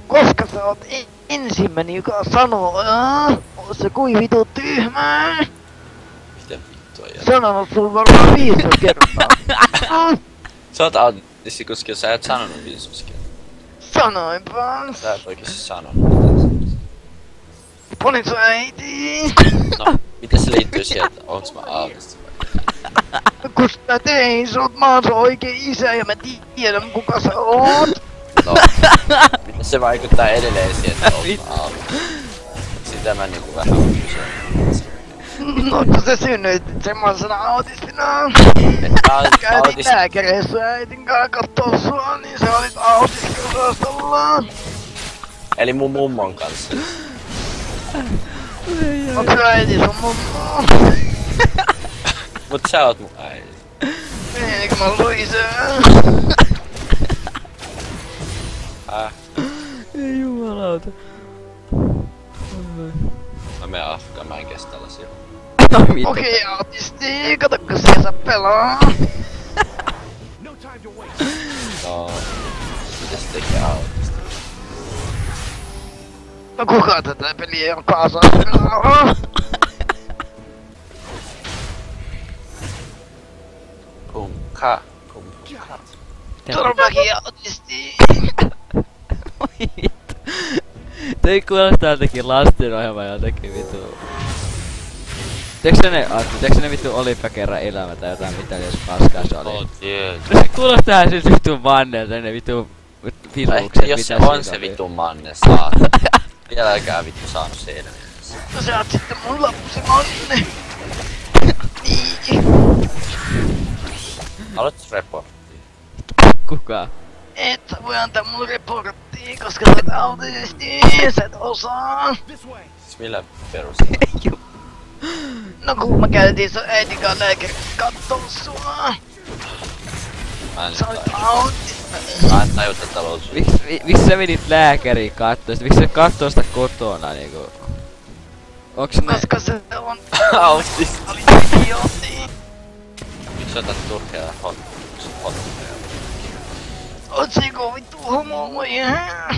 Koska sä oot ensimmäinen, joka sanoo, oot se kui vitu tyhmää. Miten vittua jää? Sanonut sun varmaan 15 kertaa. Sä oot autisti, koska sä et sanonut 15 kertaa. Sanoinpa. Sä et oikeesti sanonut mitään. Panin sun äiti. No, miten se liittyy siihen, että onks mä autisti? Kun mä tein sut, mä oon sun oikein isä ja mä tiedän kuka sä oot. No, miten se vaikuttaa edelleen siihen, että onks mä autisti? Sitä mä niinku vähän oon kysynyt. No kun sä synnyit semmosena autistina. Käytiin lääkäreissä äitin kanssa kattoo sua, niin sä olit autistiosastollaan. Eli mun mummon kanssa. Onks sä äiti sun mummo? Mut sä oot mun äiti. Eikö mä luin sen? Ei jumalauta. Mä menen Afrikaan, mä en kestä tällaisia. No mitä? Okei, autisti, kato kun se saa pelaa. No, mitä se tekee autisti? No kuka tätä peliä on kaasaa pelaa? Kumka. Todellakin autisti. Oi vittu. Toi kuulostaa jotenkin lastenohjelma jotenkin vittu. Teekö ne vittu Olipa kerran elämä tai jotain mitä jos paskaa se oli? Oo tietysti. No se kuulostaa siltä vittu mannelta ne vittu virukset Ehkä jos mitä se on siinä se oli. vittu manne saa. Vieläkään vittu saanut selviä. No sä oot sitten mun lapsi Manne. Niin. Haluatko reporttia? Kuka? Et sä voi antaa mulle reporttia, koska sä oot autisti, sä et osaa. Siis millä perusteella? No kun mä käytiin sun äitin kanssa lääkärin kattoo sua. Mä en Sä olit tajua. autisti. Mä en tajua tätä lousua. Miksi sä menit lääkäriin kattoo sitä? Miksi sä kattoo sitä kotona niinku? Onks ne... Koska se on Autisti. idiootti. Miksi sä otat turhia hotteja? Oot se vittu homo vai hää?